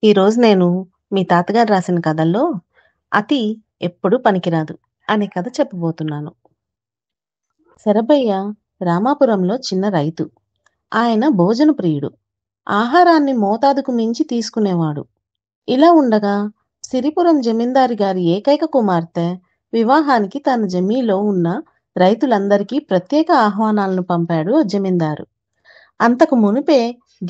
ఈరోజు నేను మీ తాతగారు రాసిన కథల్లో అతి ఎప్పుడు పనికిరాదు అనే కథ చెప్పబోతున్నాను. శరభయ్య రామాపురంలో చిన్న రైతు. ఆయన భోజన ప్రియుడు. ఆహారాన్ని మోతాదుకు మించి తీసుకునేవాడు. ఇలా ఉండగా సిరిపురం జమీందారి గారి ఏకైక కుమార్తె వివాహానికి తన జమీలో ఉన్న రైతులందరికీ ప్రత్యేక ఆహ్వానాలను పంపాడు జమీందారు. అంతకు మునుపే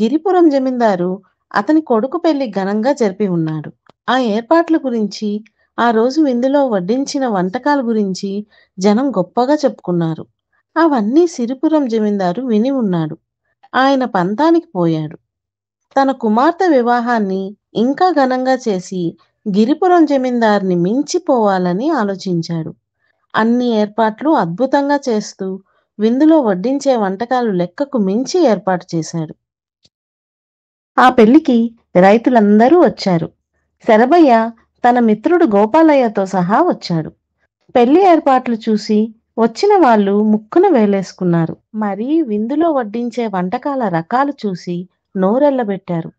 గిరిపురం జమీందారు అతని కొడుకు పెళ్లి ఘనంగా జరిపి ఉన్నాడు. ఆ ఏర్పాట్ల గురించి, ఆ రోజు విందులో వడ్డించిన వంటకాల గురించి జనం గొప్పగా చెప్పుకున్నారు. అవన్నీ సిరిపురం జమీందారు విని ఉన్నాడు. ఆయన పంతానికి పోయాడు. తన కుమార్తె వివాహాన్ని ఇంకా ఘనంగా చేసి గిరిపురం జమీందారుని మించిపోవాలని ఆలోచించాడు. అన్ని ఏర్పాట్లు అద్భుతంగా చేస్తూ విందులో వడ్డించే వంటకాలు లెక్కకు మించి ఏర్పాటు చేశాడు. ఆ పెళ్లికి రైతులందరూ వచ్చారు. శరభయ్య తన మిత్రుడు గోపాలయ్యతో సహా వచ్చాడు. పెళ్లి ఏర్పాట్లు చూసి వచ్చిన వాళ్ళు ముక్కున వేలేసుకున్నారు. మరీ విందులో వడ్డించే వంటకాల రకాలు చూసి నోరెళ్లబెట్టారు.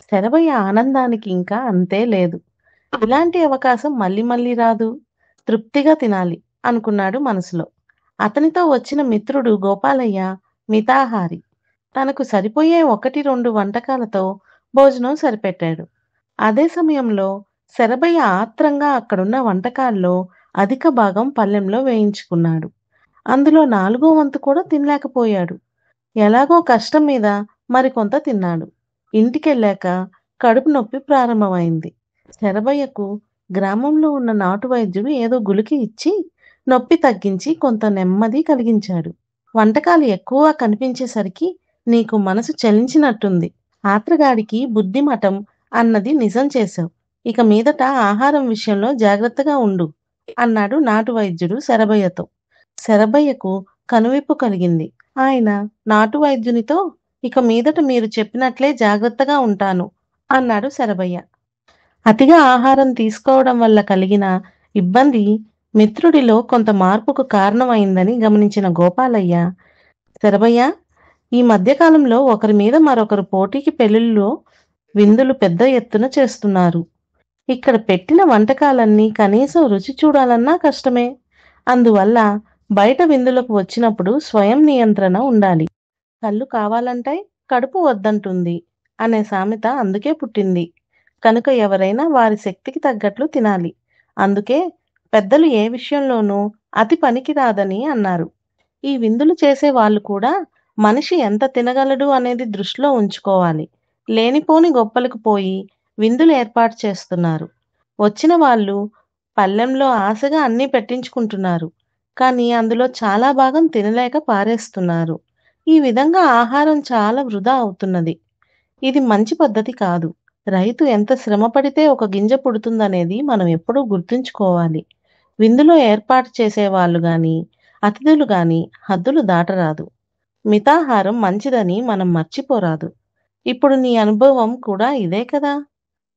శరభయ్య ఆనందానికి ఇంకా అంతే లేదు. ఇలాంటి అవకాశం మళ్ళీ మళ్ళీ రాదు. తృప్తిగా తినాలి అనుకున్నాడు మనసులో. అతనితో వచ్చిన మిత్రుడు గోపాలయ్య మితాహారి. తనకు సరిపోయే 1-2 వంటకాలతో భోజనం సరిపెట్టాడు. అదే సమయంలో శరభయ్య ఆత్రంగా అక్కడున్న వంటకాల్లో అధిక భాగం పళ్ళెంలో వేయించుకున్నాడు. అందులో 4వ వంతు కూడా తినలేకపోయాడు. ఎలాగో కష్టం మీద మరికొంత తిన్నాడు. ఇంటికెళ్ళాక కడుపు నొప్పి ప్రారంభమైంది. శరభయ్యకు గ్రామంలో ఉన్న నాటు వైద్యుడు ఏదో గుళిక ఇచ్చి నొప్పి తగ్గించి కొంత నెమ్మది కలిగించాడు. వంటకాలు ఎక్కువగా కనిపించేసరికి నీకు మనసు చలించినట్టుంది. ఆత్రగాడికి బుద్ధిమఠం అన్నది నిజం చేశావు. ఇక మీదట ఆహారం విషయంలో జాగ్రత్తగా ఉండు అన్నాడు నాటు వైద్యుడు శరభయ్యతో. శరభయ్యకు కనువిప్పు కలిగింది. ఆయన నాటు వైద్యునితో ఇక మీదట మీరు చెప్పినట్లే జాగ్రత్తగా ఉంటాను అన్నాడు శరభయ్య. అతిగా ఆహారం తీసుకోవడం వల్ల కలిగిన ఇబ్బంది మిత్రుడిలో కొంత మార్పుకు కారణమైందని గమనించిన గోపాలయ్య, శరభయ్య, ఈ మధ్యకాలంలో ఒకరి మీద మరొకరు పోటీకి పెళ్లిళ్ళలో విందులు పెద్ద ఎత్తున చేస్తున్నారు. ఇక్కడ పెట్టిన వంటకాలన్నీ కనీసం రుచి చూడాలన్నా కష్టమే. అందువల్ల బయట విందులకు వచ్చినప్పుడు స్వయం నియంత్రణ ఉండాలి. కళ్ళు కావాలంటాయి, కడుపు వద్దంటుంది అనే సామెత అందుకే పుట్టింది. కనుక ఎవరైనా వారి శక్తికి తగ్గట్లు తినాలి. అందుకే పెద్దలు ఏ విషయంలోనూ అతి పనికిరాదని అన్నారు. ఈ విందులు చేసే వాళ్ళు కూడా మనిషి ఎంత తినగలడు అనేది దృష్టిలో ఉంచుకోవాలి. లేనిపోని గొప్పలకు పోయి విందులు ఏర్పాటు చేస్తున్నారు. వచ్చిన వాళ్ళు పళ్ళెంలో ఆశగా అన్నీ పెట్టించుకుంటున్నారు. కానీ అందులో చాలా భాగం తినలేక పారేస్తున్నారు. ఈ విధంగా ఆహారం చాలా వృధా అవుతున్నది. ఇది మంచి పద్ధతి కాదు. రైతు ఎంత శ్రమ పడితే ఒక గింజ పుడుతుందనేది మనం ఎప్పుడూ గుర్తుంచుకోవాలి. విందులో ఏర్పాటు చేసేవాళ్ళు గాని, అతిథులు గాని హద్దులు దాటరాదు. మితాహారం మంచిదని మనం మర్చిపోరాదు. ఇప్పుడు నీ అనుభవం కూడా ఇదే కదా.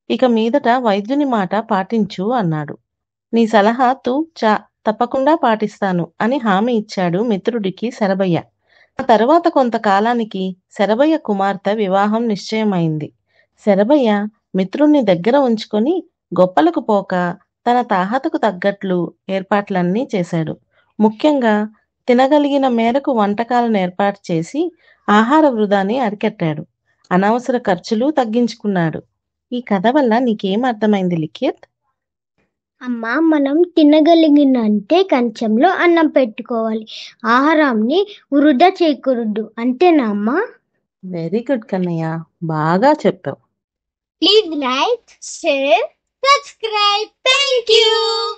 ఇక మీదట వైద్యుని మాట పాటించు అన్నాడు. నీ సలహా తప్పకుండా పాటిస్తాను అని హామీ ఇచ్చాడు మిత్రుడికి శరభయ్య. ఆ తరువాత కొంతకాలానికి శరభయ్య కుమార్తె వివాహం నిశ్చయమైంది. శరభయ్య మిత్రుణ్ణి దగ్గర ఉంచుకొని గొప్పలకు పోక తన తాహతకు తగ్గట్లు ఏర్పాట్లన్నీ చేశాడు. ముఖ్యంగా తినగలిగిన మేరకు వంటకాలను ఏర్పాటు చేసి ఆహార వృధాని అరికట్టాడు. అనవసర ఖర్చులు తగ్గించుకున్నాడు. ఈ కథ వల్ల నీకేం అర్థమైంది లిఖిత్? అమ్మా, మనం తినగలిగినంటే కంచంలో అన్నం పెట్టుకోవాలి. ఆహారాన్ని వృధా చేయకూడదు. అంతేనా అమ్మా? వెరీ గుడ్ కన్నయ్య, బాగా చెప్పావు. Please like, share, subscribe. Thank you.